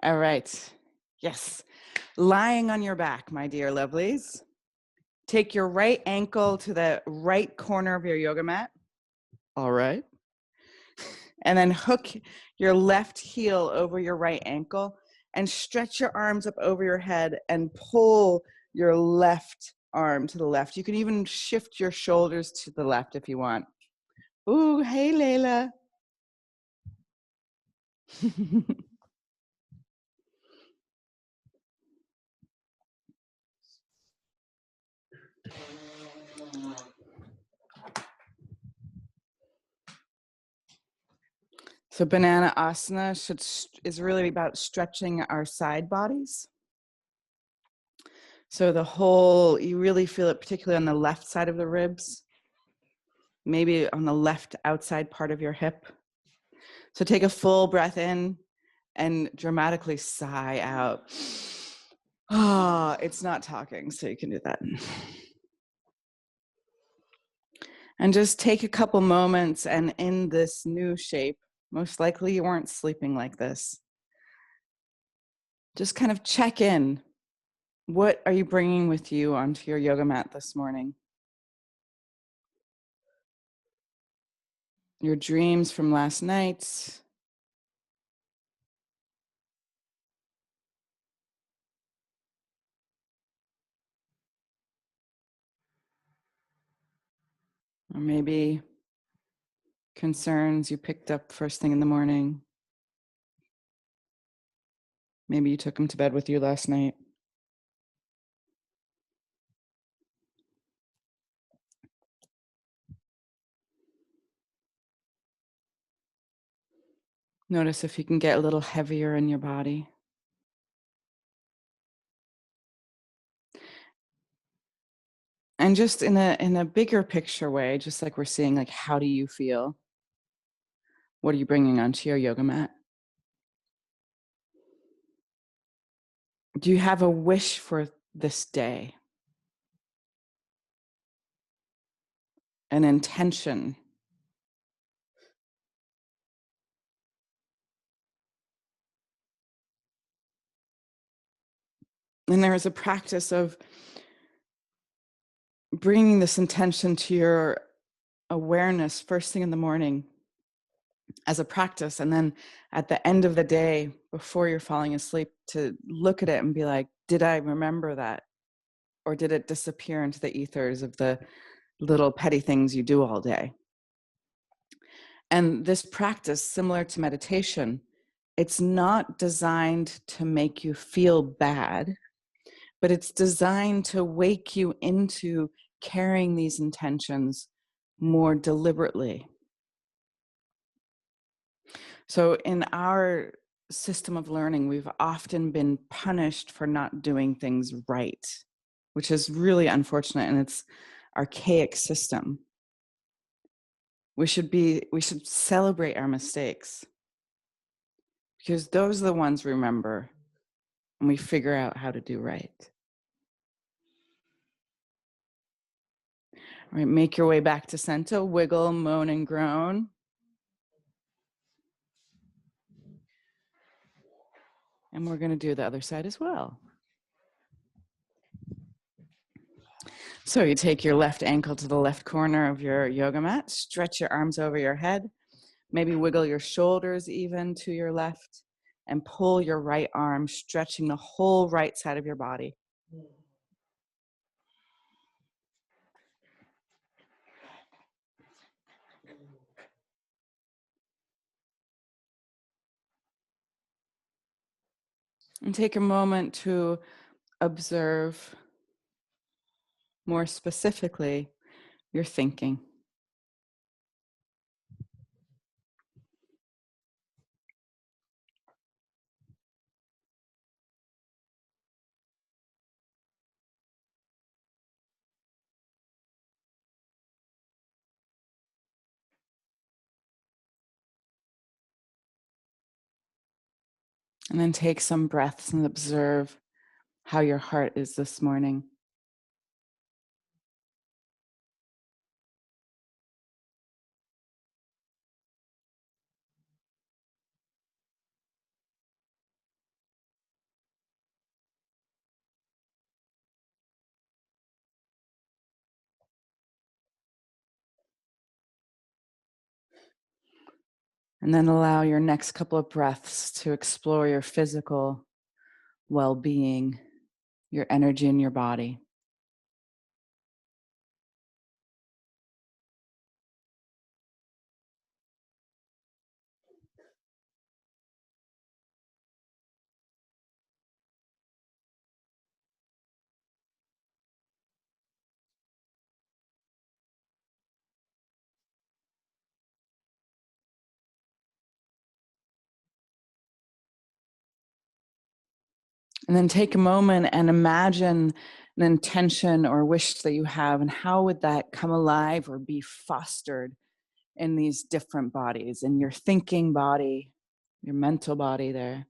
All right. Yes. Lying on your back, my dear lovelies. Take your right ankle to the right corner of your yoga mat. All right. And then hook your left heel over your right ankle and stretch your arms up over your head and pull your left arm to the left. You can even shift your shoulders to the left if you want. Ooh, hey, Layla. So banana asana is really about stretching our side bodies. So you really feel it particularly on the left side of the ribs, maybe on the left outside part of your hip. So take a full breath in and dramatically sigh out. Ah, it's not talking, so you can do that. And just take a couple moments, and in this new shape, most likely you weren't sleeping like this. Just kind of check in. What are you bringing with you onto your yoga mat this morning? Your dreams from last night. Or maybe concerns you picked up first thing in the morning. Maybe you took them to bed with you last night. Notice if you can get a little heavier in your body. And just in a bigger picture way, just like we're seeing, like, how do you feel? What are you bringing onto your yoga mat? Do you have a wish for this day? An intention? And there is a practice of bringing this intention to your awareness first thing in the morning as a practice. And then at the end of the day, before you're falling asleep, to look at it and be like, did I remember that? Or did it disappear into the ethers of the little petty things you do all day? And this practice, similar to meditation, it's not designed to make you feel bad, but it's designed to wake you into carrying these intentions more deliberately. So in our system of learning, we've often been punished for not doing things right, which is really unfortunate, and it's archaic system. We should celebrate our mistakes, because those are the ones we remember and we figure out how to do right. All right, make your way back to center, wiggle, moan, and groan. And we're going to do the other side as well. So you take your left ankle to the left corner of your yoga mat, stretch your arms over your head, maybe wiggle your shoulders even to your left, and pull your right arm, stretching the whole right side of your body. And take a moment to observe more specifically your thinking. And then take some breaths and observe how your heart is this morning. And then allow your next couple of breaths to explore your physical well-being, your energy in your body. And then take a moment and imagine an intention or wish that you have, and how would that come alive or be fostered in these different bodies, in your thinking body, your mental body there,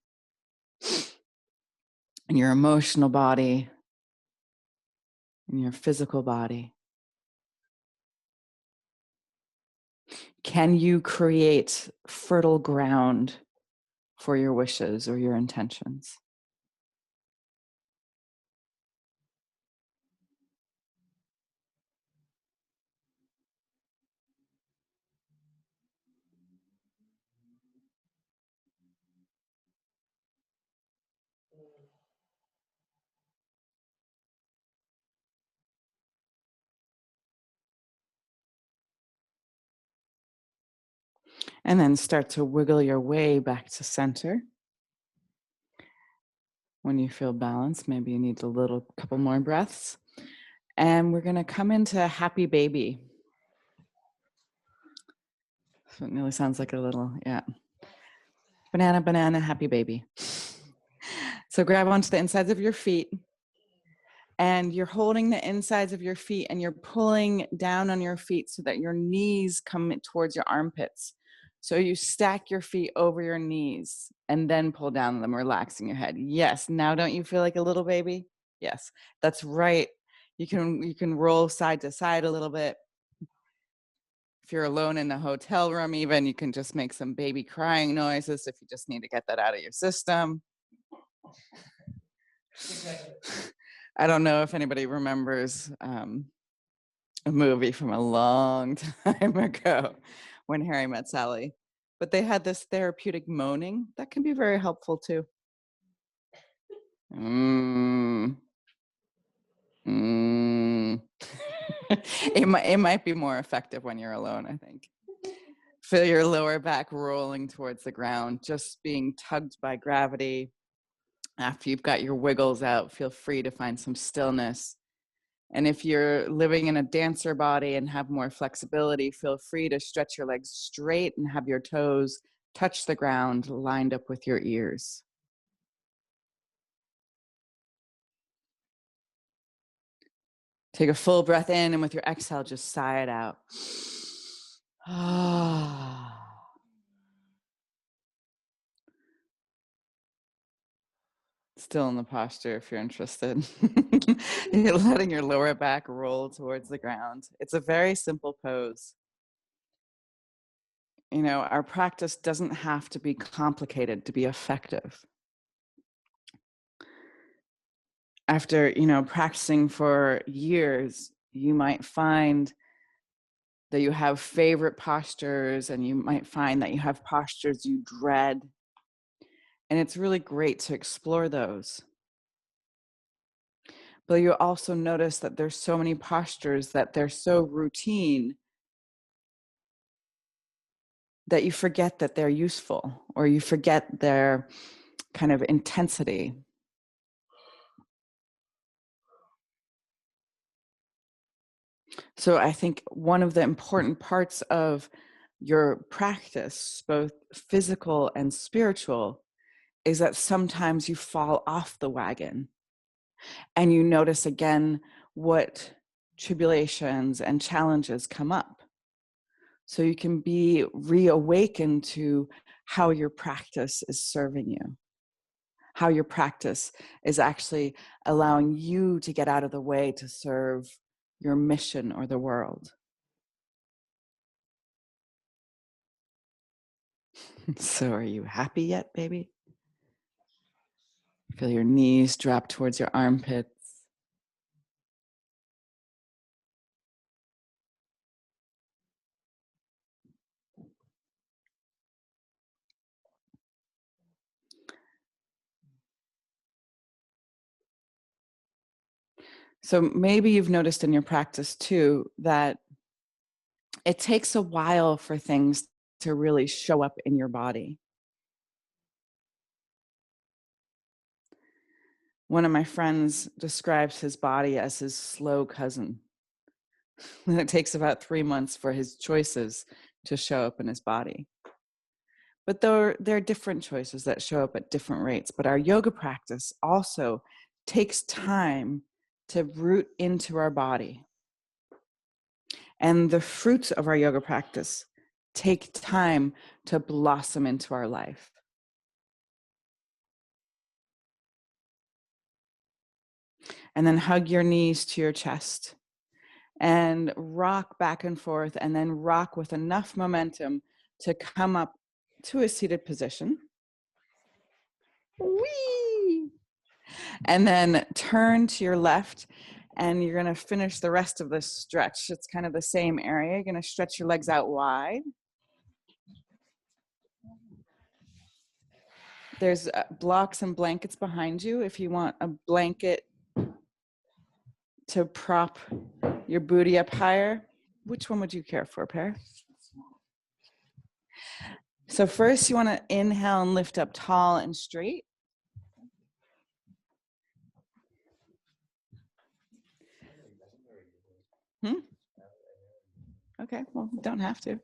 in your emotional body, in your physical body. Can you create fertile ground for your wishes or your intentions? And then start to wiggle your way back to center. When you feel balanced, maybe you need a little couple more breaths. And we're going to come into happy baby. So it nearly sounds like a little, yeah. Banana, banana, happy baby. So grab onto the insides of your feet. And you're holding the insides of your feet and you're pulling down on your feet so that your knees come towards your armpits. So you stack your feet over your knees and then pull down on them, relaxing your head. Yes. Now don't you feel like a little baby? Yes, that's right. You can roll side to side a little bit. If you're alone in a hotel room, even, you can just make some baby crying noises if you just need to get that out of your system. I don't know if anybody remembers a movie from a long time ago when Harry Met Sally, but they had this therapeutic moaning that can be very helpful too. Mm, mm. It might be more effective when you're alone, I think. Feel your lower back rolling towards the ground, just being tugged by gravity. After you've got your wiggles out, feel free to find some stillness. And if you're living in a dancer body and have more flexibility, feel free to stretch your legs straight and have your toes touch the ground lined up with your ears. Take a full breath in, and with your exhale, just sigh it out. Still in the posture if you're interested. You're letting your lower back roll towards the ground. It's a very simple pose. You know, our practice doesn't have to be complicated to be effective. After, practicing for years, you might find that you have favorite postures, and you might find that you have postures you dread. And it's really great to explore those. But you also notice that there's so many postures that they're so routine that you forget that they're useful, or you forget their kind of intensity. So I think one of the important parts of your practice, both physical and spiritual, is that sometimes you fall off the wagon and you notice again what tribulations and challenges come up. So you can be reawakened to how your practice is serving you, how your practice is actually allowing you to get out of the way to serve your mission or the world. So are you happy yet, baby? Feel your knees drop towards your armpits. So maybe you've noticed in your practice too that it takes a while for things to really show up in your body. One of my friends describes his body as his slow cousin. And it takes about 3 months for his choices to show up in his body. But there are different choices that show up at different rates. But our yoga practice also takes time to root into our body. And the fruits of our yoga practice take time to blossom into our life. And then hug your knees to your chest and rock back and forth, and then rock with enough momentum to come up to a seated position. Whee! And then turn to your left, and you're going to finish the rest of this stretch. It's kind of the same area. You're going to stretch your legs out wide. There's blocks and blankets behind you if you want a blanket to prop your booty up higher. Which one would you care for, Pear? So first you want to inhale and lift up tall and straight. Okay, well, you don't have to.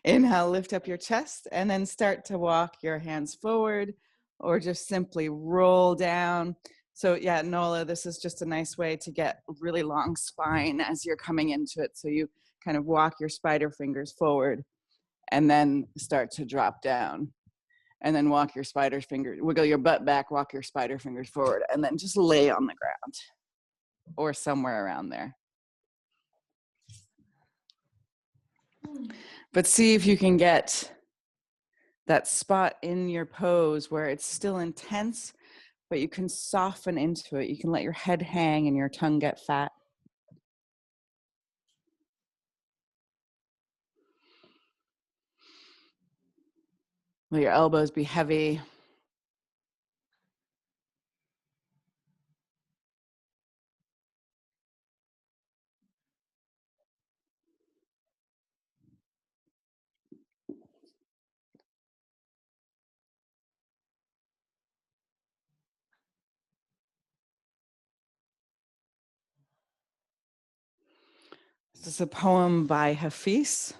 Inhale, lift up your chest, and then start to walk your hands forward or just simply roll down. So yeah, Nola, this is just a nice way to get a really long spine as you're coming into it. So you kind of walk your spider fingers forward and then start to drop down. And then walk your spider fingers, wiggle your butt back, walk your spider fingers forward, and then just lay on the ground or somewhere around there. But see if you can get that spot in your pose where it's still intense, but you can soften into it. You can let your head hang and your tongue get fat. Let your elbows be heavy. This is a poem by Hafiz.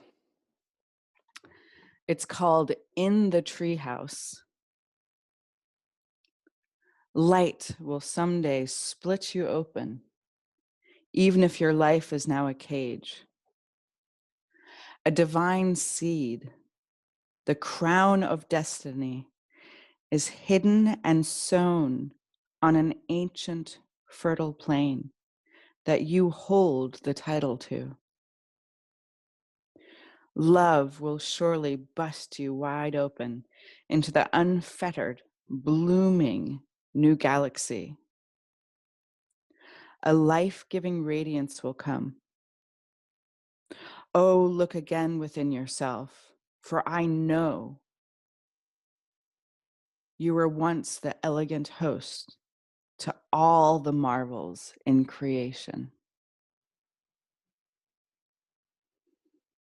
It's called In the Treehouse. Light will someday split you open, even if your life is now a cage. A divine seed, the crown of destiny, is hidden and sown on an ancient fertile plain that you hold the title to. Love will surely bust you wide open into the unfettered, blooming new galaxy. A life-giving radiance will come. Oh, look again within yourself, for I know you were once the elegant host to all the marvels in creation.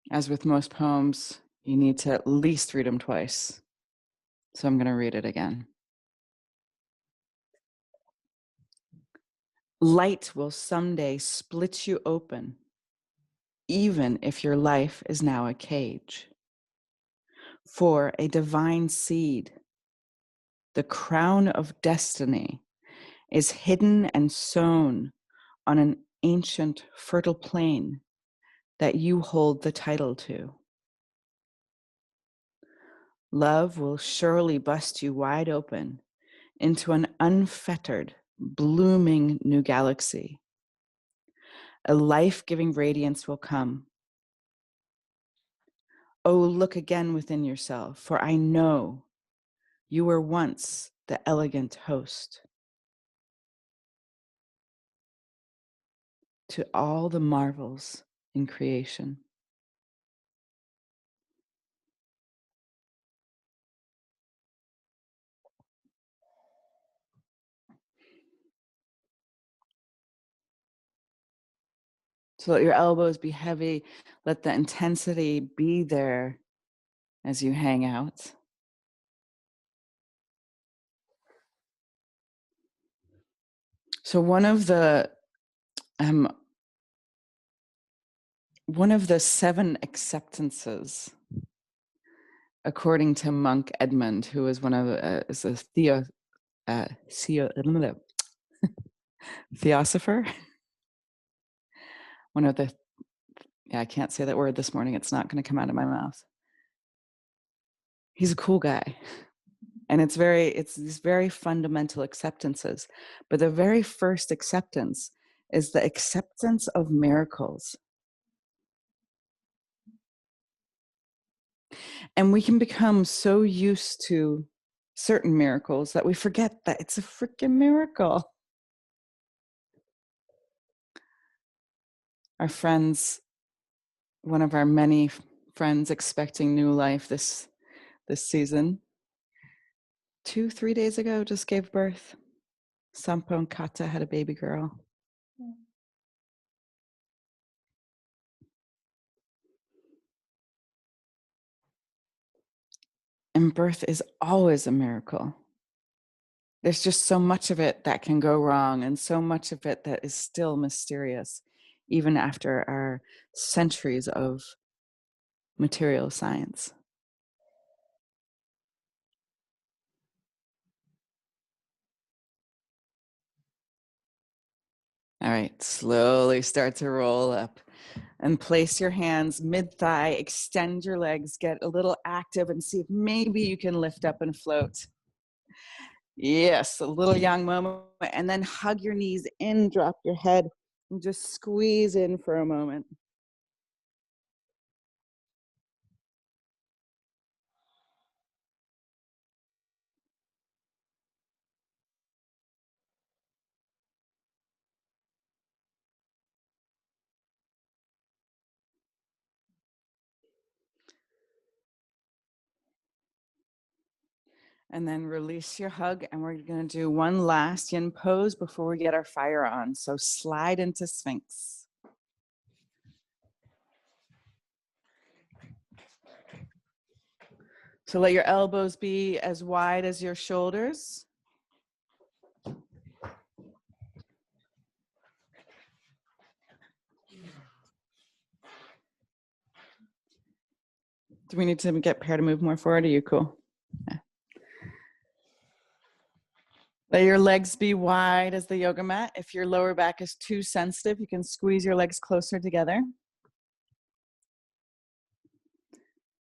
As with most poems, you need to at least read them twice. So I'm going to read it again. Light will someday split you open, even if your life is now a cage. For a divine seed, the crown of destiny, is hidden and sown on an ancient fertile plain that you hold the title to. Love will surely bust you wide open into an unfettered, blooming new galaxy. A life-giving radiance will come. Oh, look again within yourself, for I know you were once the elegant host to all the marvels in creation. So let your elbows be heavy. Let the intensity be there as you hang out. So um, one of the 7 acceptances, according to monk Edmund, who is one of is a theosopher, one of the I can't say that word this morning. It's not going to come out of my mouth. He's a cool guy. And it's these very fundamental acceptances. But the very first acceptance is the acceptance of miracles. And we can become so used to certain miracles that we forget that it's a freaking miracle. Our friends, one of our many friends expecting new life this season, 2-3 days ago, just gave birth. Sampo and Kata had a baby girl. And birth is always a miracle. There's just so much of it that can go wrong and so much of it that is still mysterious, even after our centuries of material science. All right, slowly start to roll up and place your hands mid-thigh, extend your legs, get a little active and see if maybe you can lift up and float. Yes, a little yang moment, and then hug your knees in, drop your head, and just squeeze in for a moment. And then release your hug, and we're going to do one last yin pose before we get our fire on. So slide into Sphinx. So let your elbows be as wide as your shoulders. Do we need to get Pear to move more forward? Are you cool? Yeah. Let your legs be wide as the yoga mat. If your lower back is too sensitive, you can squeeze your legs closer together.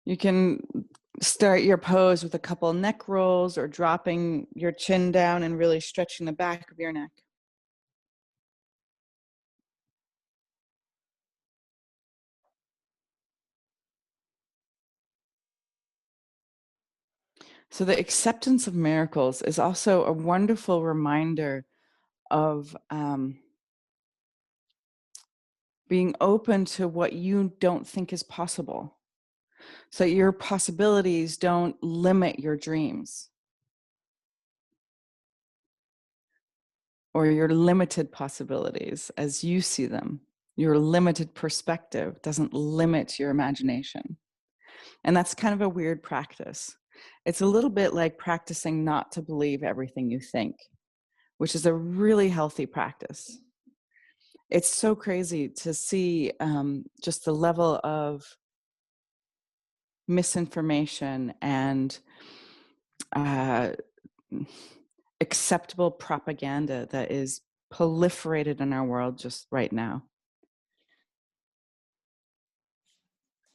You can start your pose with a couple neck rolls or dropping your chin down and really stretching the back of your neck. So the acceptance of miracles is also a wonderful reminder of being open to what you don't think is possible. So your possibilities don't limit your dreams or your limited possibilities as you see them. Your limited perspective doesn't limit your imagination. And that's kind of a weird practice. It's a little bit like practicing not to believe everything you think, which is a really healthy practice. It's so crazy to see just the level of misinformation and acceptable propaganda that is proliferated in our world just right now.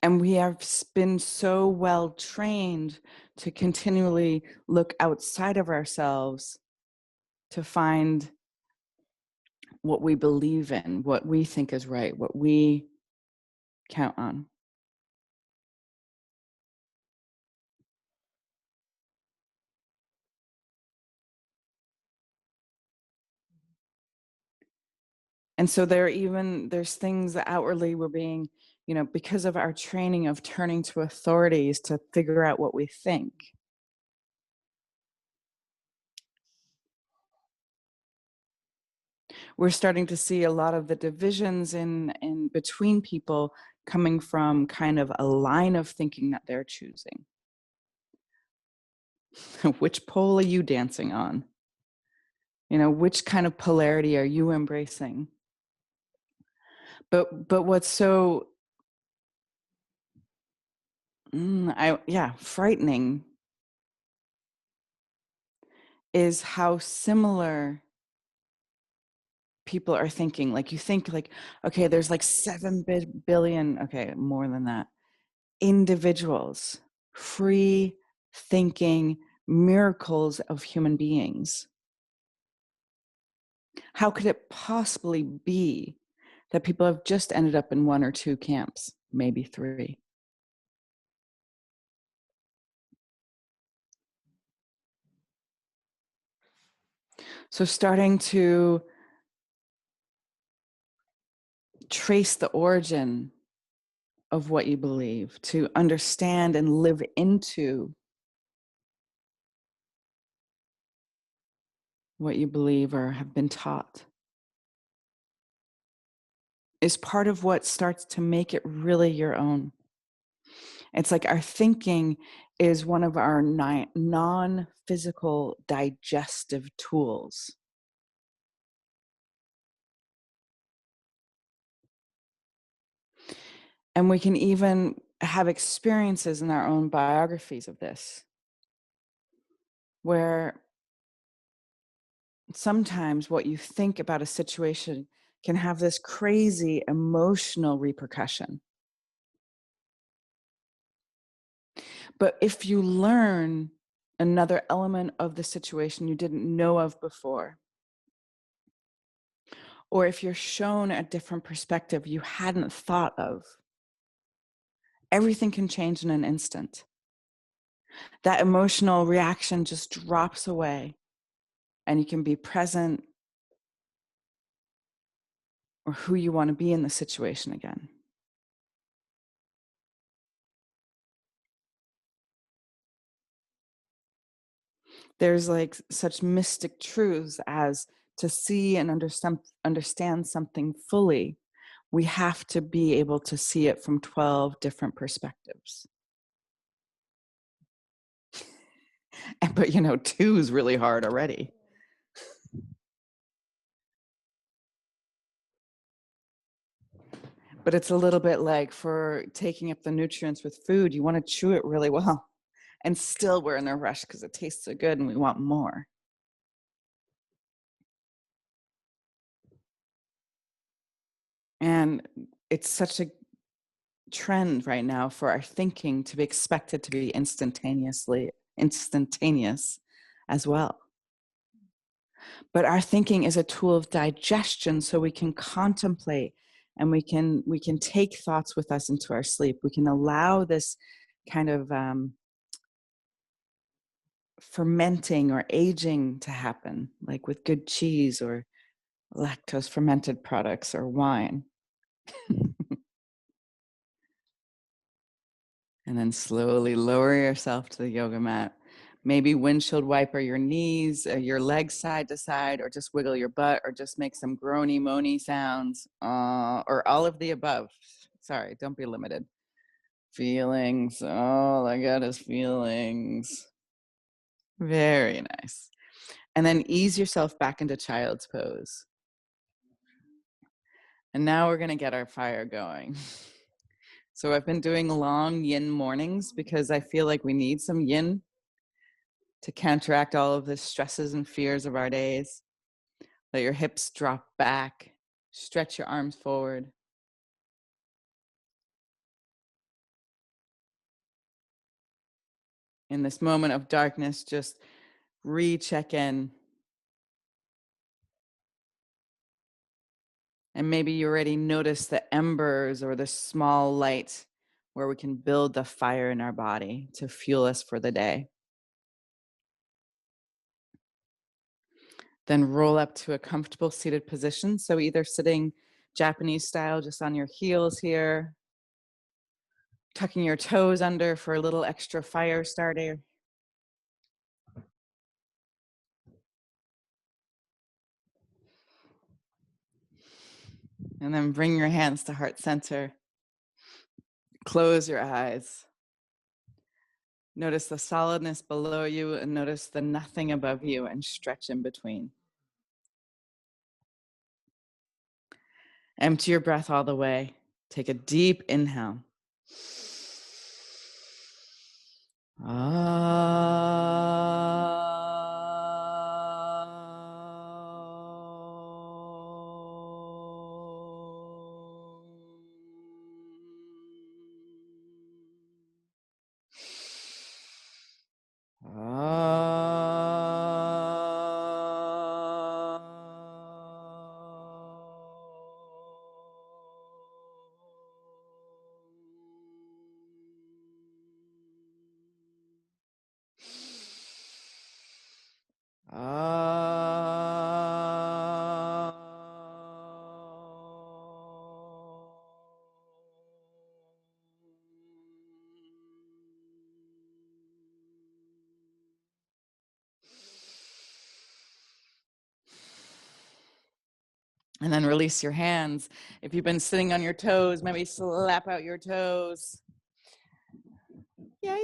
And we have been so well trained to continually look outside of ourselves to find what we believe in, what we think is right, what we count on. And so there's things that outwardly we're being, because of our training of turning to authorities to figure out what we think. We're starting to see a lot of the divisions in between people coming from kind of a line of thinking that they're choosing. Which pole are you dancing on? You know, which kind of polarity are you embracing? But what's so frightening is how similar people are thinking. Like, you think like, okay, there's like 7 billion, okay, more than that, individuals, free thinking miracles of human beings. How could it possibly be that people have just ended up in 1 or 2 camps, maybe 3? So starting to trace the origin of what you believe, to understand and live into what you believe or have been taught, is part of what starts to make it really your own. It's like our thinking is one of our non-physical digestive tools. And we can even have experiences in our own biographies of this, where sometimes what you think about a situation can have this crazy emotional repercussion. But if you learn another element of the situation you didn't know of before, or if you're shown a different perspective you hadn't thought of, everything can change in an instant. That emotional reaction just drops away, and you can be present or who you want to be in the situation again. There's like such mystic truths as to see and understand something fully. We have to be able to see it from 12 different perspectives. But 2 is really hard already. But it's a little bit like for taking up the nutrients with food, you want to chew it really well. And still we're in a rush because it tastes so good and we want more. And it's such a trend right now for our thinking to be expected to be instantaneous as well. But our thinking is a tool of digestion, so we can contemplate and we can take thoughts with us into our sleep. We can allow this kind of fermenting or aging to happen, like with good cheese or lactose fermented products or wine. And then slowly lower yourself to the yoga mat. Maybe windshield wiper your knees, your legs side to side, or just wiggle your butt, or just make some groany moany sounds, or all of the above. Sorry, don't be limited. Feelings, all I got is feelings. Very nice. And then ease yourself back into child's pose. And now we're gonna get our fire going. So I've been doing long yin mornings because I feel like we need some yin to counteract all of the stresses and fears of our days. Let your hips drop back, stretch your arms forward. In this moment of darkness, just re-check in. And maybe you already noticed the embers or the small light where we can build the fire in our body to fuel us for the day. Then roll up to a comfortable seated position. So either sitting Japanese style, just on your heels here, tucking your toes under for a little extra fire starter. And then bring your hands to heart center. Close your eyes. Notice the solidness below you and notice the nothing above you and stretch in between. Empty your breath all the way. Take a deep inhale. And then release your hands. If you've been sitting on your toes, maybe slap out your toes. Yeah.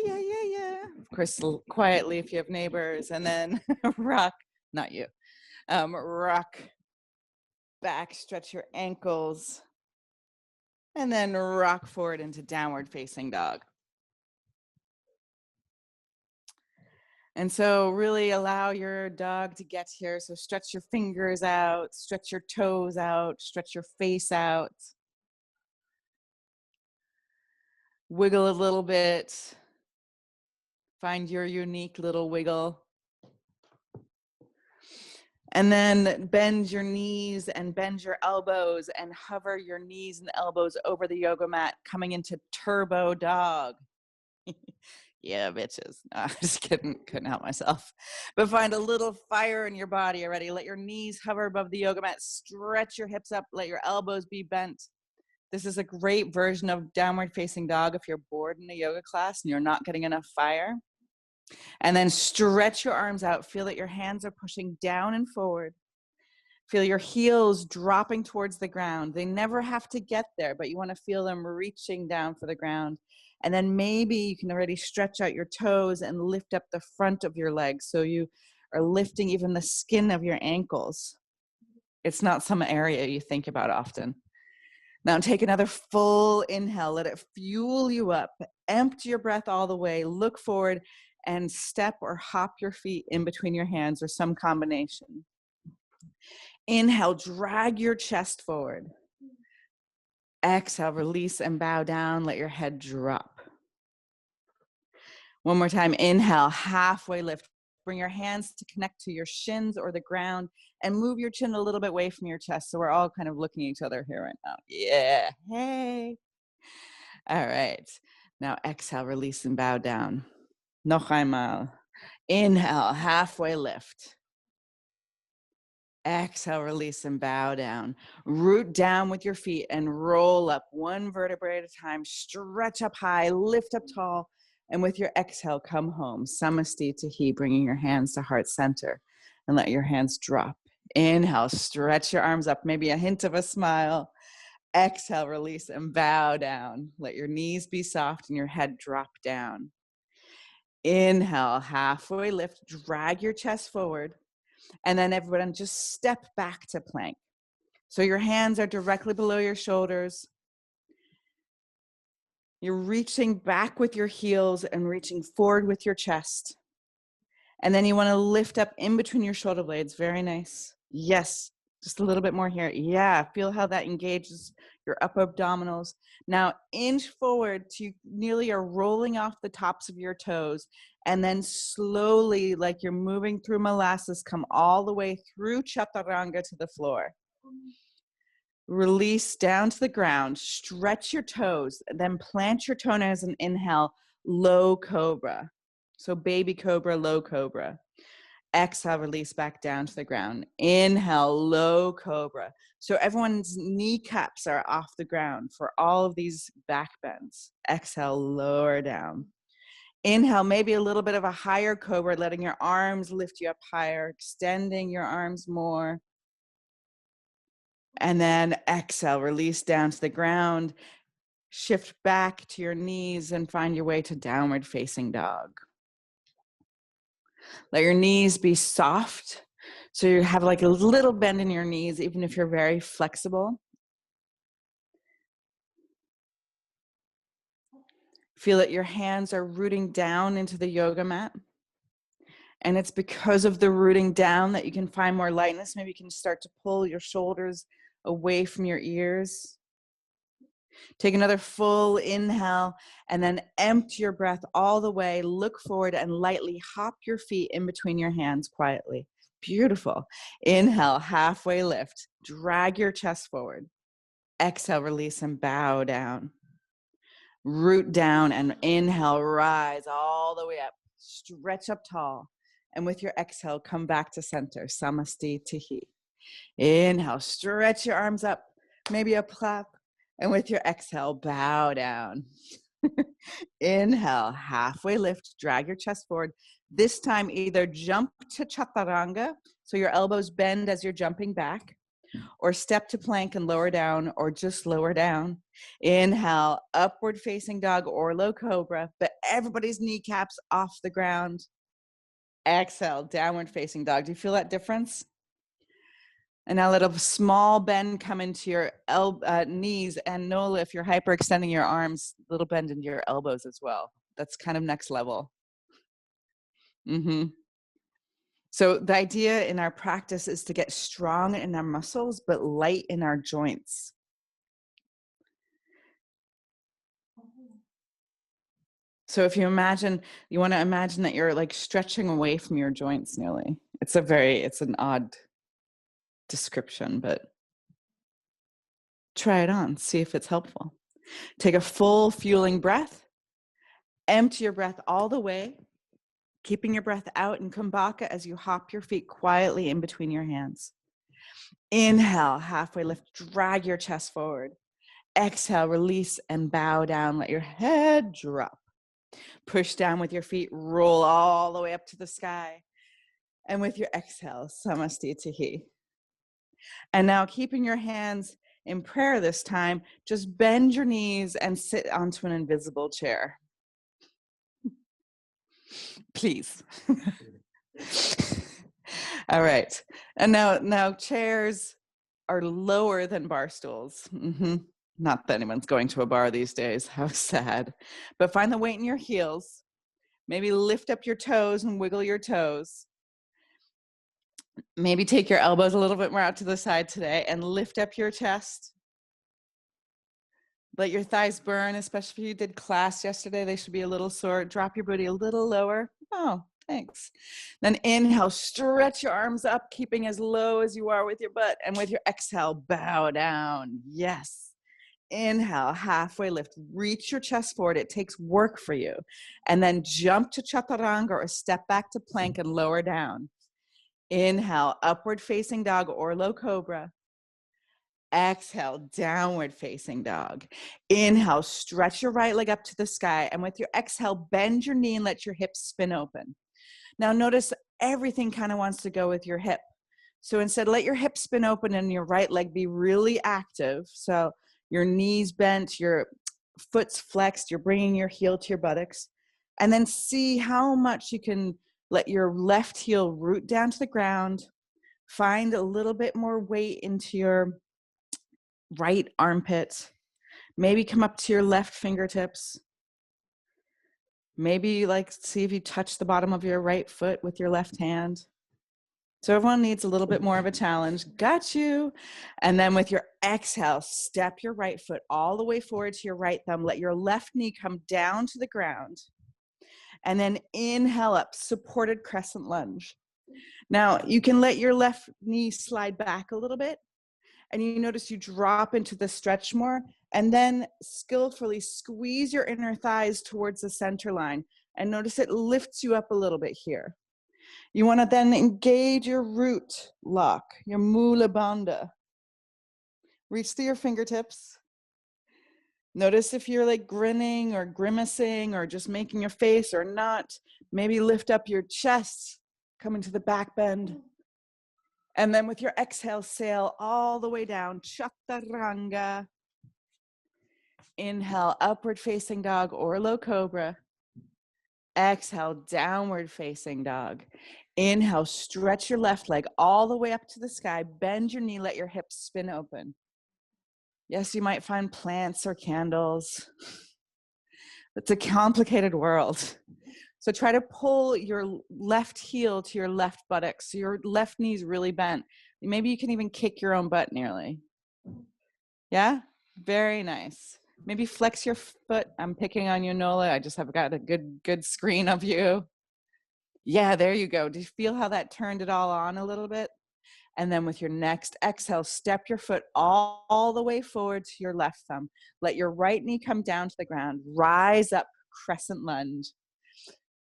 Of course, quietly if you have neighbors, and then rock, not you, rock back, stretch your ankles, and then rock forward into downward facing dog. And so really allow your dog to get here. So stretch your fingers out, stretch your toes out, stretch your face out. Wiggle a little bit. Find your unique little wiggle. And then bend your knees and bend your elbows and hover your knees and elbows over the yoga mat, coming into turbo dog. Yeah, bitches. No, I'm just kidding. Couldn't help myself. But find a little fire in your body already. Let your knees hover above the yoga mat. Stretch your hips up. Let your elbows be bent. This is a great version of downward facing dog if you're bored in a yoga class and you're not getting enough fire. And then stretch your arms out. Feel that your hands are pushing down and forward. Feel your heels dropping towards the ground. They never have to get there, but you want to feel them reaching down for the ground. And then maybe you can already stretch out your toes and lift up the front of your legs. So you are lifting even the skin of your ankles. It's not some area you think about often. Now take another full inhale. Let it fuel you up. Empty your breath all the way. Look forward and step or hop your feet in between your hands or some combination. Inhale, drag your chest forward. Exhale, release and bow down. Let your head drop. One more time. Inhale, halfway lift. Bring your hands to connect to your shins or the ground and move your chin a little bit away from your chest. So we're all kind of looking at each other here right now. Yeah. Hey. All right. Now exhale, release and bow down. Noch einmal. Inhale, halfway lift. Exhale, release and bow down. Root down with your feet and roll up one vertebrae at a time. Stretch up high, lift up tall. And with your exhale, come home. Samasti Tahi, bringing your hands to heart center. And let your hands drop. Inhale, stretch your arms up, maybe a hint of a smile. Exhale, release and bow down. Let your knees be soft and your head drop down. Inhale, halfway lift, drag your chest forward. And then everyone just step back to plank. So your hands are directly below your shoulders. You're reaching back with your heels and reaching forward with your chest. And then you want to lift up in between your shoulder blades. Very nice. Yes, just a little bit more here. Yeah, feel how that engages your upper abdominals. Now inch forward to nearly are rolling off the tops of your toes. And then slowly, like you're moving through molasses, come all the way through chaturanga to the floor. Release down to the ground, stretch your toes, then plant your toenails as an inhale, low cobra. So baby cobra, low cobra. Exhale, release back down to the ground. Inhale, low cobra. So everyone's kneecaps are off the ground for all of these back bends. Exhale, lower down. Inhale, maybe a little bit of a higher cobra, letting your arms lift you up higher, extending your arms more. And then exhale, release down to the ground. Shift back to your knees and find your way to downward facing dog. Let your knees be soft. So you have like a little bend in your knees, even if you're very flexible. Feel that your hands are rooting down into the yoga mat. And it's because of the rooting down that you can find more lightness. Maybe you can start to pull your shoulders away from your ears. Take another full inhale and then empty your breath all the way. Look forward and lightly hop your feet in between your hands quietly. Beautiful. Inhale, halfway lift. Drag your chest forward. Exhale, release and bow down. Root down and inhale, rise all the way up. Stretch up tall. And with your exhale, come back to center. Samasti Tihi. Inhale, stretch your arms up. Maybe a clap. And with your exhale, bow down. Inhale, halfway lift, drag your chest forward. This time, either jump to chaturanga, so your elbows bend as you're jumping back, or step to plank and lower down, or just lower down. Inhale, upward facing dog or low cobra, but everybody's kneecaps off the ground. Exhale, downward facing dog. Do you feel that difference? And now let a small bend come into your knees, and Nola, if you're hyperextending your arms, little bend into your elbows as well. That's kind of next level. So the idea in our practice is to get strong in our muscles, but light in our joints. So if you want to imagine that you're like stretching away from your joints nearly. It's an odd description, but try it on, see if it's helpful. Take a full fueling breath, empty your breath all the way, keeping your breath out in Kumbhaka as you hop your feet quietly in between your hands. Inhale, halfway lift, drag your chest forward. Exhale, release and bow down, let your head drop. Push down with your feet, roll all the way up to the sky. And with your exhale, Samasti Tihi. And now keeping your hands in prayer this time, just bend your knees and sit onto an invisible chair. Please. All right. And now chairs are lower than bar stools. Not that anyone's going to a bar these days. How sad. But find the weight in your heels. Maybe lift up your toes and wiggle your toes. Maybe take your elbows a little bit more out to the side today and lift up your chest. Let your thighs burn, especially if you did class yesterday. They should be a little sore. Drop your booty a little lower. Oh, thanks. Then inhale, stretch your arms up, keeping as low as you are with your butt. And with your exhale, bow down. Yes. Inhale, halfway lift. Reach your chest forward. It takes work for you. And then jump to chaturanga or step back to plank and lower down. Inhale, upward facing dog or low cobra. Exhale, downward facing dog. Inhale, stretch your right leg up to the sky. And with your exhale, bend your knee and let your hips spin open. Now notice everything kind of wants to go with your hip. So instead, let your hips spin open and your right leg be really active. So your knees bent, your foot's flexed, you're bringing your heel to your buttocks. And then see how much you can let your left heel root down to the ground. Find a little bit more weight into your right armpit. Maybe come up to your left fingertips. Maybe see if you touch the bottom of your right foot with your left hand. So everyone needs a little bit more of a challenge. Got you. And then with your exhale, step your right foot all the way forward to your right thumb. Let your left knee come down to the ground. And then inhale up, supported crescent lunge. Now you can let your left knee slide back a little bit. And you notice you drop into the stretch more, and then skillfully squeeze your inner thighs towards the center line. And notice it lifts you up a little bit here. You want to then engage your root lock, your Mula Bandha. Reach through your fingertips. Notice if you're grinning or grimacing or just making your face or not. Maybe lift up your chest, coming to the back bend. And then with your exhale, sail all the way down, chaturanga. Inhale, upward facing dog or low cobra. Exhale, downward facing dog. Inhale, stretch your left leg all the way up to the sky. Bend your knee, let your hips spin open. Yes, you might find plants or candles. It's a complicated world. So try to pull your left heel to your left buttock so your left knee's really bent. Maybe you can even kick your own butt nearly. Yeah? Very nice. Maybe flex your foot. I'm picking on you, Nola. I just have got a good screen of you. Yeah, there you go. Do you feel how that turned it all on a little bit? And then with your next exhale, step your foot all the way forward to your left thumb. Let your right knee come down to the ground. Rise up, crescent lunge.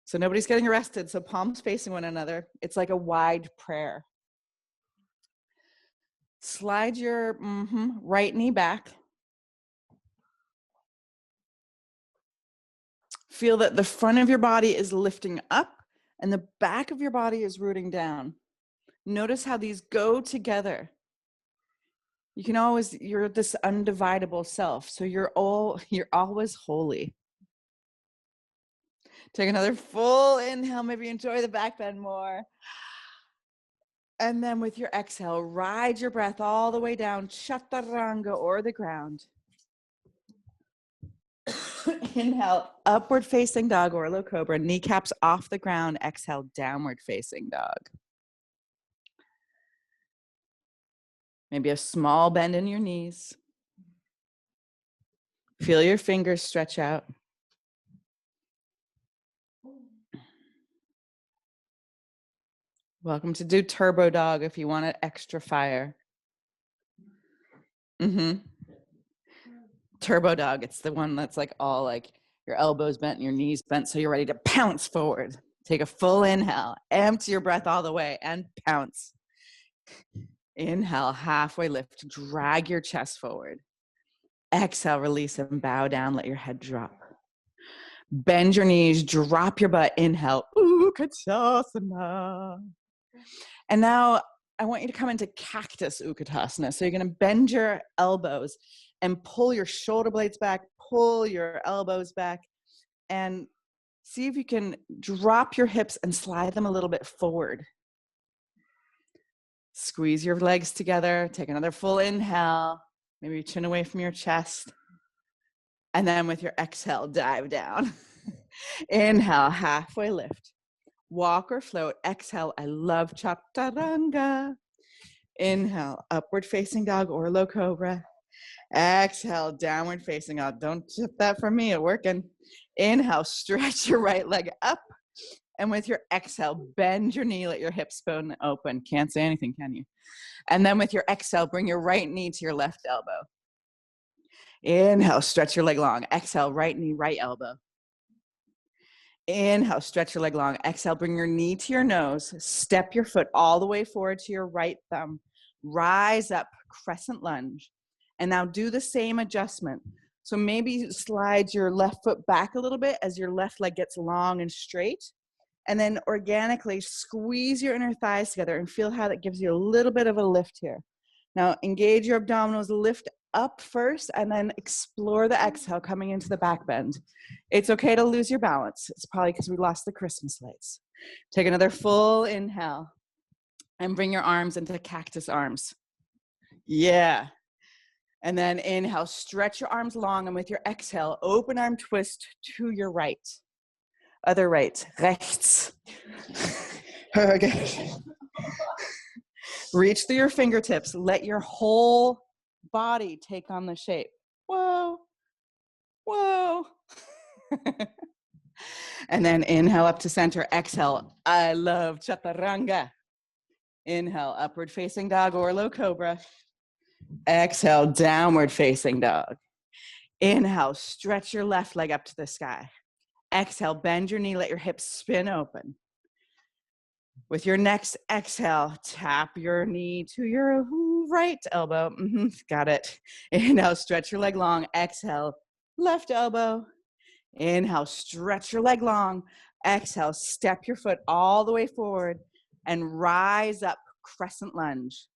So nobody's getting arrested, so palms facing one another. It's like a wide prayer. Slide your right knee back. Feel that the front of your body is lifting up and the back of your body is rooting down. Notice how these go together. You can always, you're this undividable self, so you're always holy. Take another full inhale, maybe enjoy the back bend more. And then with your exhale, ride your breath all the way down, chaturanga or the ground. Inhale, upward facing dog or low cobra, kneecaps off the ground. Exhale, downward facing dog. Maybe a small bend in your knees. Feel your fingers stretch out. Welcome to do turbo dog if you want extra fire. Turbo dog, it's the one that's like all like your elbows bent and your knees bent so you're ready to pounce forward. Take a full inhale, empty your breath all the way and pounce. Inhale, halfway lift, drag your chest forward. Exhale, release and bow down, let your head drop. Bend your knees, drop your butt, inhale, Utkatasana. And now I want you to come into cactus Utkatasana. So you're gonna bend your elbows and pull your shoulder blades back, pull your elbows back, and see if you can drop your hips and slide them a little bit forward. Squeeze your legs together, take another full inhale, maybe chin away from your chest. And then with your exhale, dive down. Inhale, halfway lift. Walk or float. Exhale, I love chaturanga. Inhale, upward facing dog or low cobra. Exhale, downward facing dog. Don't tip that from me, it's working. Inhale, stretch your right leg up. And with your exhale, bend your knee, let your hips bone open. Can't say anything, can you? And then with your exhale, bring your right knee to your left elbow. Inhale, stretch your leg long. Exhale, right knee, right elbow. Inhale, stretch your leg long. Exhale, bring your knee to your nose. Step your foot all the way forward to your right thumb. Rise up, crescent lunge. And now do the same adjustment. So maybe slide your left foot back a little bit as your left leg gets long and straight. And then organically squeeze your inner thighs together and feel how that gives you a little bit of a lift here. Now engage your abdominals, lift up first, and then explore the exhale coming into the back bend. It's okay to lose your balance. It's probably because we lost the Christmas lights. Take another full inhale and bring your arms into cactus arms. Yeah. And then inhale, stretch your arms long, and with your exhale, open arm twist to your right. Other right, rechts. Okay. Reach through your fingertips. Let your whole body take on the shape. Whoa, whoa. And then inhale up to center. Exhale, I love chaturanga. Inhale, upward facing dog or low cobra. Exhale, downward facing dog. Inhale, stretch your left leg up to the sky. Exhale, bend your knee, let your hips spin open. With your next exhale, tap your knee to your right elbow. Got it. Inhale, stretch your leg long. Exhale, left elbow. Inhale, stretch your leg long. Exhale, step your foot all the way forward and rise up, crescent lunge.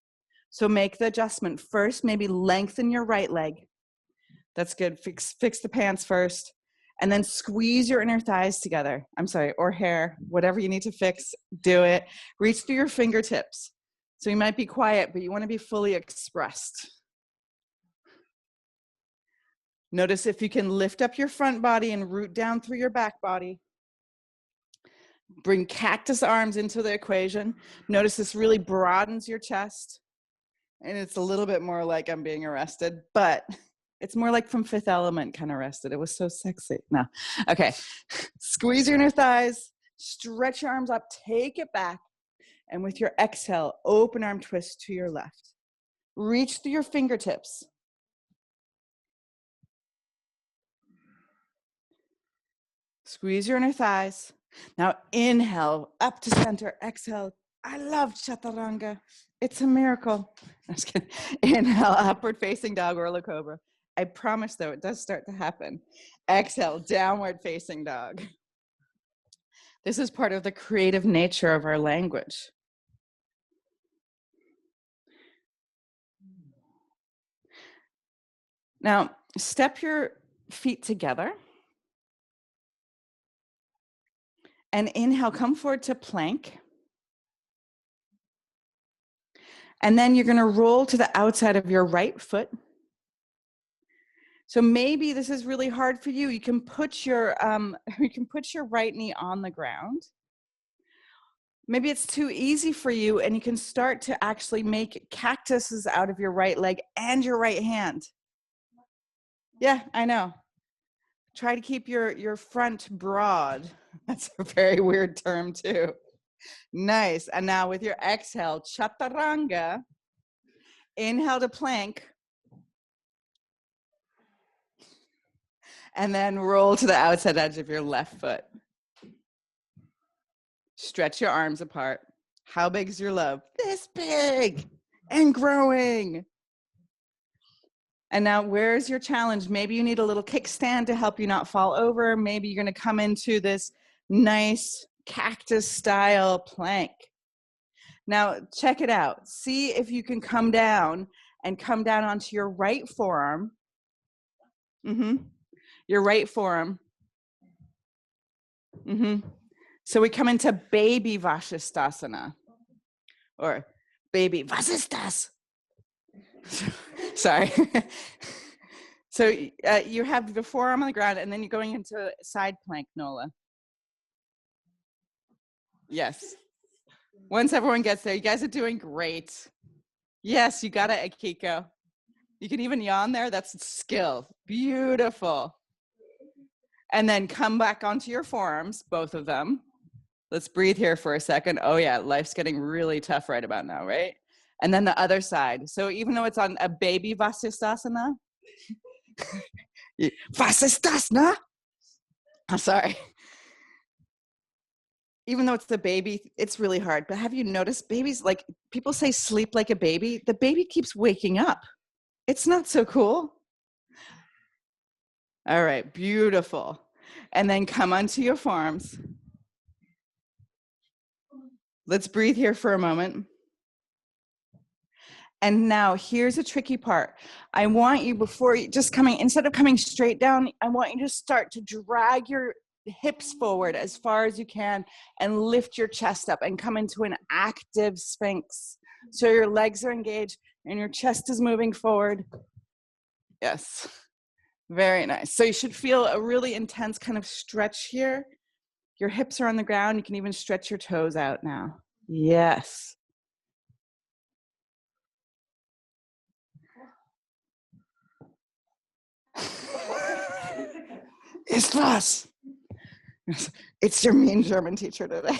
So make the adjustment. First, maybe lengthen your right leg. That's good. Fix the pants first. And then squeeze your inner thighs together. I'm sorry, or hair, whatever you need to fix, do it. Reach through your fingertips. So you might be quiet, but you want to be fully expressed. Notice if you can lift up your front body and root down through your back body. Bring cactus arms into the equation. Notice this really broadens your chest. And it's a little bit more like I'm being arrested, but it's more like from Fifth Element kind of arrested. It was so sexy. No. Okay. Squeeze your inner thighs, stretch your arms up, take it back. And with your exhale, open arm twist to your left. Reach through your fingertips. Squeeze your inner thighs. Now inhale, up to center, exhale. I love chaturanga. It's a miracle. I'm just kidding. Inhale, upward facing dog or low cobra. I promise though, it does start to happen. Exhale, downward facing dog. This is part of the creative nature of our language. Now, step your feet together. And inhale, come forward to plank. And then you're going to roll to the outside of your right foot. So maybe this is really hard for you. You can put your right knee on the ground. Maybe it's too easy for you, and you can start to actually make cactuses out of your right leg and your right hand. Yeah, I know. Try to keep your front broad. That's a very weird term too. Nice. And now with your exhale, chaturanga. Inhale to plank. And then roll to the outside edge of your left foot. Stretch your arms apart. How big is your love? This big and growing. And now where's your challenge? Maybe you need a little kickstand to help you not fall over. Maybe you're going to come into this nice cactus style plank. Now check it out. See if you can come down onto your right forearm. Your right forearm. So we come into baby Vasisthasana or baby Vasisthas. Sorry. So you have the forearm on the ground and then you're going into side plank, Nola. Yes. Once everyone gets there, you guys are doing great. Yes, you got it, Akiko. You can even yawn there. That's skill. Beautiful. And then come back onto your forearms, both of them. Let's breathe here for a second. Oh yeah, life's getting really tough right about now, right? And then the other side. So even though it's on a baby Vasisthasana, Vasisthasana, I'm sorry. Even though it's the baby, it's really hard. But have you noticed babies, like people say sleep like a baby, the baby keeps waking up. It's not so cool. All right, beautiful. And then come onto your forearms. Let's breathe here for a moment. And now here's a tricky part. I want you, instead of coming straight down, I want you to start to drag your hips forward as far as you can and lift your chest up and come into an active sphinx. So your legs are engaged and your chest is moving forward. Yes, very nice. So you should feel a really intense kind of stretch here. Your hips are on the ground. You can even stretch your toes out now. Yes. It's was. It's your mean German teacher today,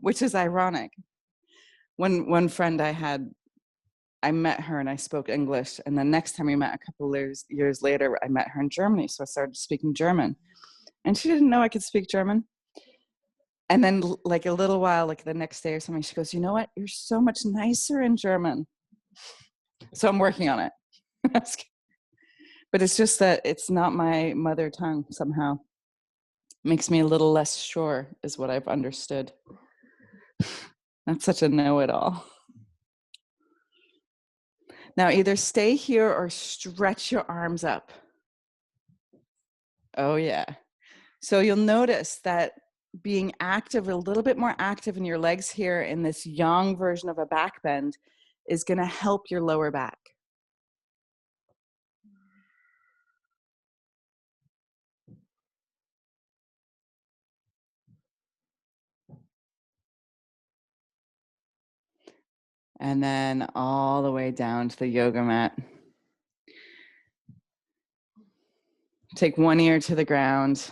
which is ironic. One friend I met her and I spoke English, and the next time we met a couple years later, I met her in Germany, so I started speaking German. And she didn't know I could speak German. And then like a little while, like the next day or something, she goes, you know what? You're so much nicer in German. So I'm working on it. But it's just that it's not my mother tongue somehow. Makes me a little less sure is what I've understood. Not such a know-it-all. Now either stay here or stretch your arms up. Oh yeah. So you'll notice that being active, a little bit more active in your legs here in this yang version of a back bend is going to help your lower back. And then all the way down to the yoga mat. Take one ear to the ground.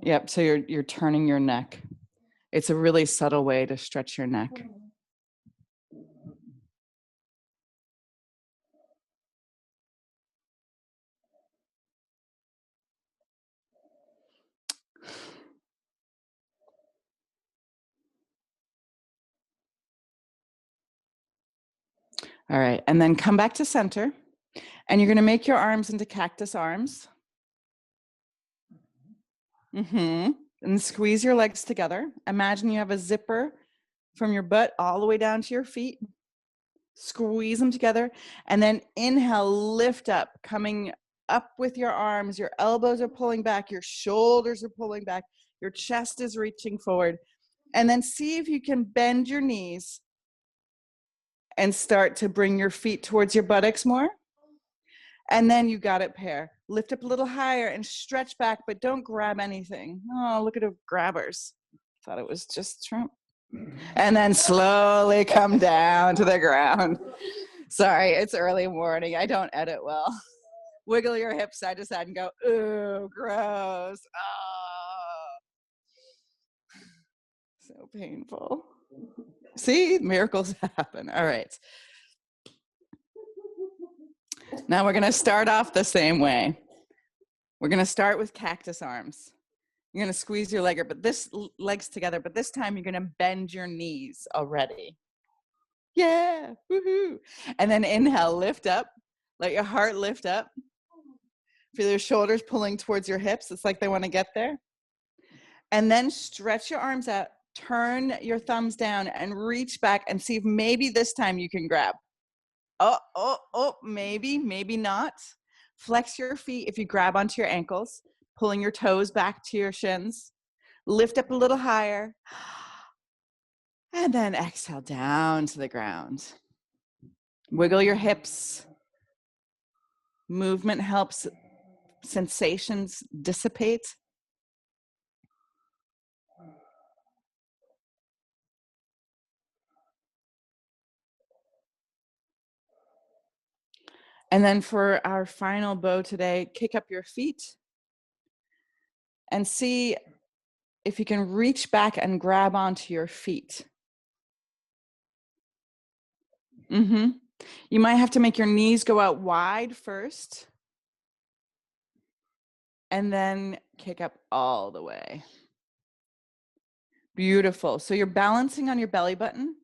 Yep, so you're turning your neck. It's a really subtle way to stretch your neck. All right, and then come back to center. And you're going to make your arms into cactus arms. And squeeze your legs together. Imagine you have a zipper from your butt all the way down to your feet. Squeeze them together. And then inhale, lift up, coming up with your arms. Your elbows are pulling back. Your shoulders are pulling back. Your chest is reaching forward. And then see if you can bend your knees and start to bring your feet towards your buttocks more. And then you got it, pair. Lift up a little higher and stretch back, but don't grab anything. Oh, look at the grabbers. Thought it was just Trump. And then slowly come down to the ground. Sorry, it's early morning. I don't edit well. Wiggle your hips side to side and go, ooh, gross. Oh. So painful. See, miracles happen. All right. Now we're going to start off the same way. We're going to start with cactus arms. You're going to squeeze your legs together, but this time you're going to bend your knees already. Yeah, woohoo. And then inhale, lift up. Let your heart lift up. Feel your shoulders pulling towards your hips. It's like they want to get there. And then stretch your arms out, turn your thumbs down and reach back and see if maybe this time you can grab. Oh, maybe not. Flex your feet if you grab onto your ankles, pulling your toes back to your shins. Lift up a little higher. And then exhale down to the ground. Wiggle your hips. Movement helps sensations dissipate. And then for our final bow today, kick up your feet and see if you can reach back and grab onto your feet. You might have to make your knees go out wide first and then kick up all the way. Beautiful. So you're balancing on your belly button.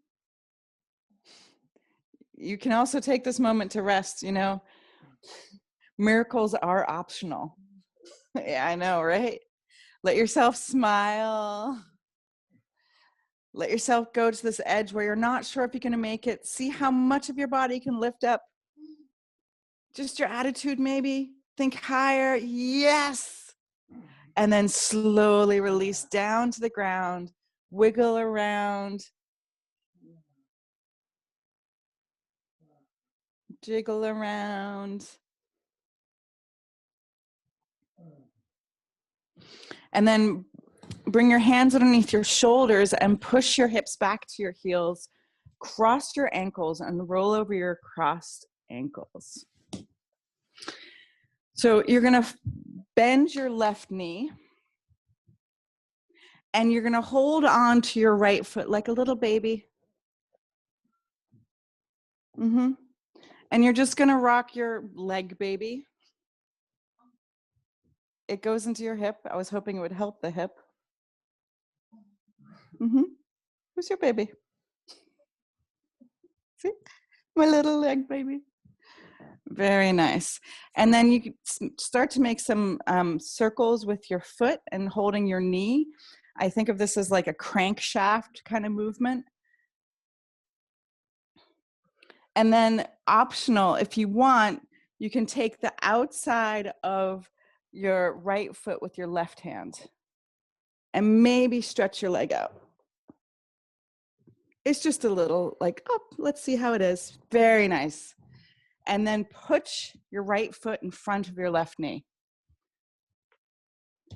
You can also take this moment to rest, you know. Miracles are optional. Yeah, I know, right? Let yourself smile. Let yourself go to this edge where you're not sure if you're going to make it. See how much of your body can lift up. Just your attitude, maybe. Think higher. Yes. And then slowly release down to the ground. Wiggle around. Jiggle around. And then bring your hands underneath your shoulders and push your hips back to your heels. Cross your ankles and roll over your crossed ankles. So you're going to bend your left knee. And you're going to hold on to your right foot like a little baby. And you're just going to rock your leg, baby. It goes into your hip. I was hoping it would help the hip. Who's your baby? See? My little leg, baby. Very nice. And then you can start to make some circles with your foot and holding your knee. I think of this as like a crankshaft kind of movement. And then optional, if you want, you can take the outside of your right foot with your left hand and maybe stretch your leg out. It's just a little like, oh, let's see how it is. Very nice. And then push your right foot in front of your left knee.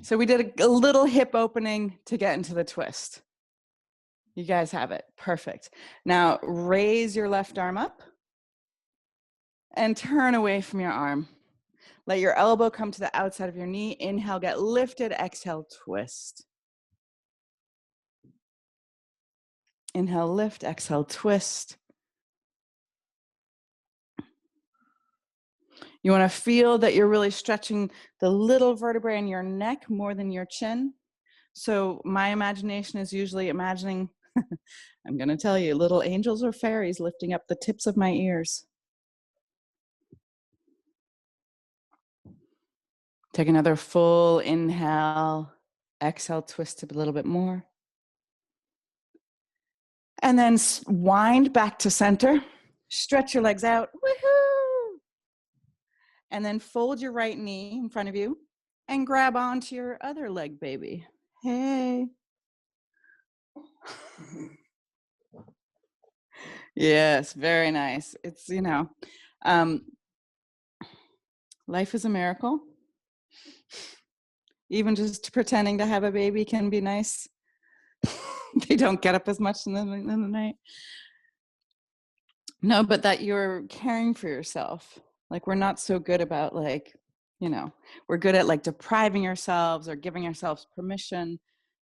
So we did a little hip opening to get into the twist. You guys have it. Perfect. Now raise your left arm up and turn away from your arm. Let your elbow come to the outside of your knee. Inhale, get lifted. Exhale, twist. Inhale, lift. Exhale, twist. You want to feel that you're really stretching the little vertebrae in your neck more than your chin. So my imagination is usually imagining, I'm going to tell you, little angels or fairies lifting up the tips of my ears. Take another full inhale. Exhale, twist a little bit more. And then wind back to center. Stretch your legs out. Woohoo! And then fold your right knee in front of you and grab onto your other leg, baby. Hey. Yes, very nice. It's, life is a miracle. Even just pretending to have a baby can be nice. They don't get up as much in the night. No, but that you're caring for yourself. Like, we're not so good about we're good at like depriving ourselves or giving ourselves permission.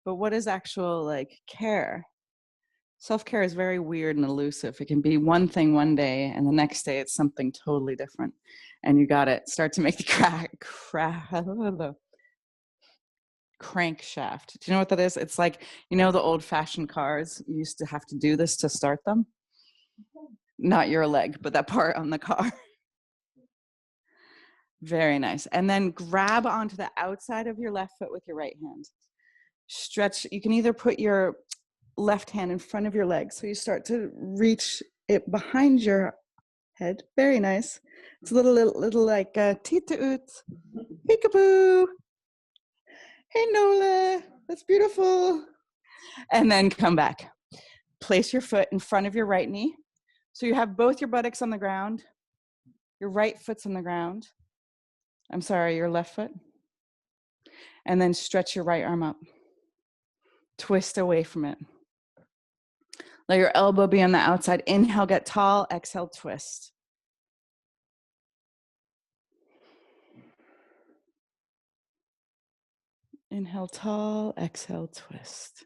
But what is actual like care? Self-care is very weird and elusive. It can be one thing one day and the next day it's something totally different. And you got to start to make the crankshaft. Do you know what that is? It's like, the old-fashioned cars. You used to have to do this to start them. Not your leg, but that part on the car. Very nice. And then grab onto the outside of your left foot with your right hand. Stretch. You can either put your left hand in front of your leg, so you start to reach it behind your head. Very nice. It's a little like Tita Oot, peekaboo. Hey Nola, that's beautiful. And then come back. Place your foot in front of your right knee. So you have both your buttocks on the ground. Your right foot's on the ground. I'm sorry, your left foot. And then stretch your right arm up. Twist away from it. Let your elbow be on the outside. Inhale, get tall. Exhale, twist. Inhale, tall. Exhale, twist.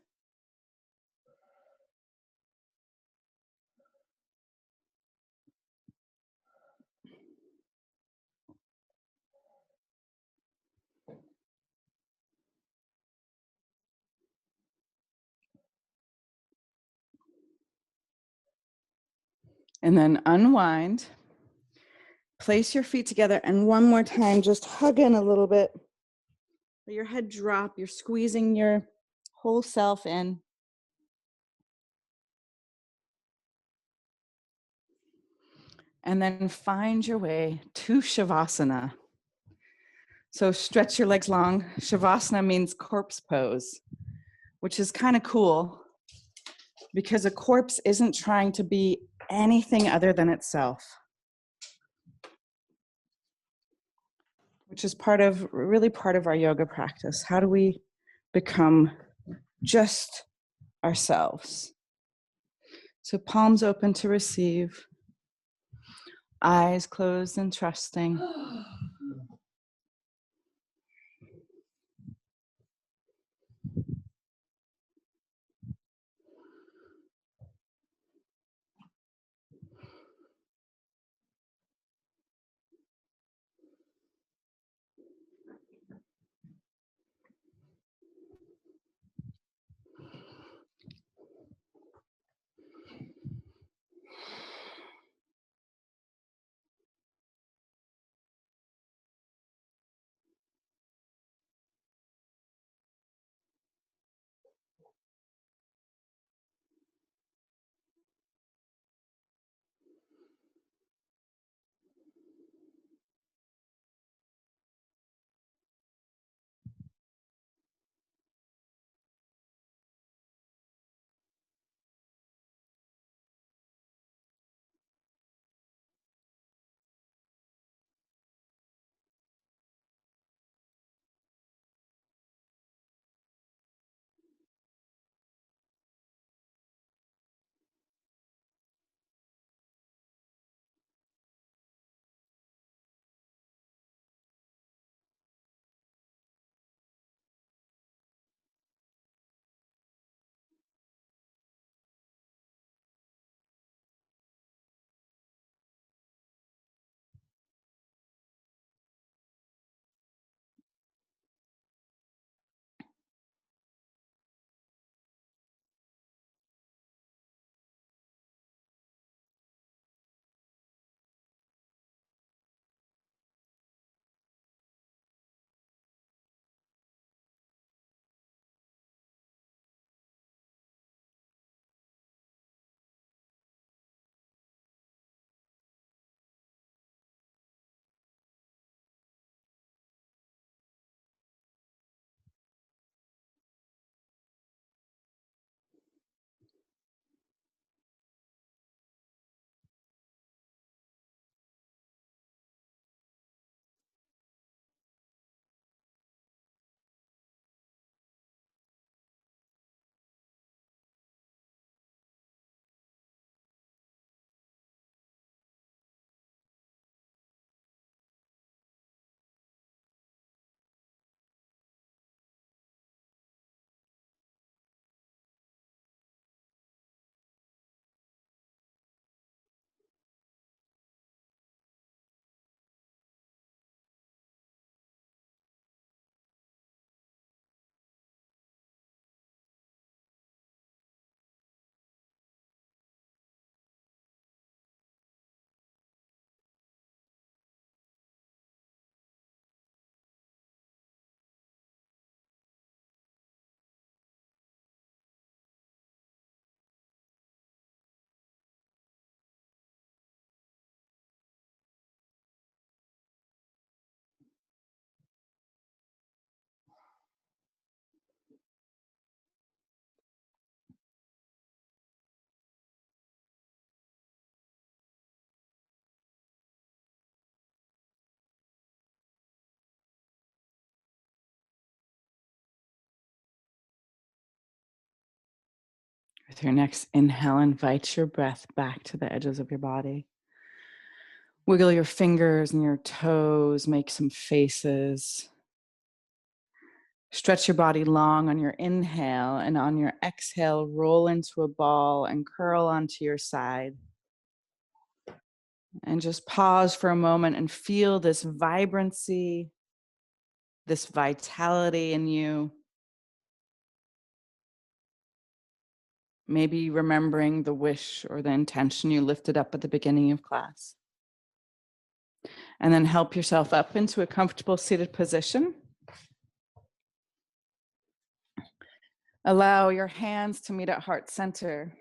And then unwind. Place your feet together. And one more time, just hug in a little bit. Let your head drop. You're squeezing your whole self in. And then find your way to Shavasana. So stretch your legs long. Shavasana means corpse pose, which is kind of cool because a corpse isn't trying to be anything other than itself, which is really part of our yoga practice. How do we become just ourselves? So palms open to receive, eyes closed and trusting. With your next inhale, invite your breath back to the edges of your body. Wiggle your fingers and your toes, make some faces. Stretch your body long on your inhale, and on your exhale, roll into a ball and curl onto your side. And just pause for a moment and feel this vibrancy, this vitality in you. Maybe remembering the wish or the intention you lifted up at the beginning of class. And then help yourself up into a comfortable seated position. Allow your hands to meet at heart center.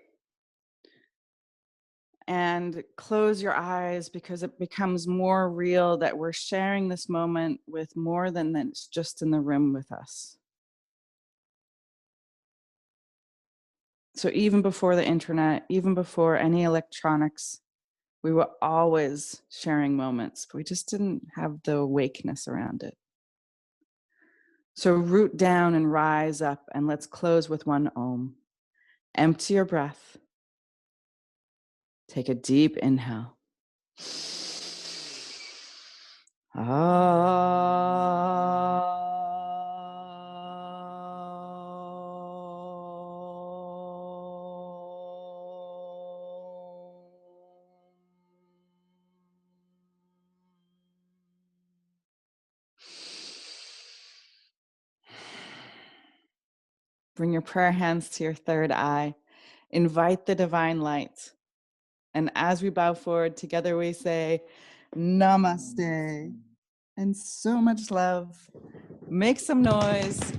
And close your eyes, because it becomes more real that we're sharing this moment with more than that's just in the room with us. So even before the internet, even before any electronics, we were always sharing moments. We just didn't have the awakeness around it. So root down and rise up, and let's close with one Om. Empty your breath. Take a deep inhale. Bring your prayer hands to your third eye. Invite the divine light. And as we bow forward, together we say, Namaste. And so much love. Make some noise.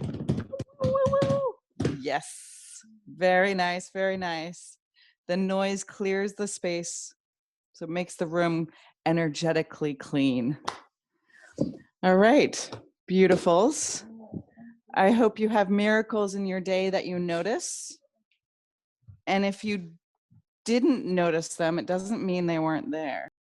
Woo, woo, woo. Yes. Very nice, very nice. The noise clears the space, so it makes the room energetically clean. All right, beautifuls. I hope you have miracles in your day that you notice. And if you didn't notice them, it doesn't mean they weren't there.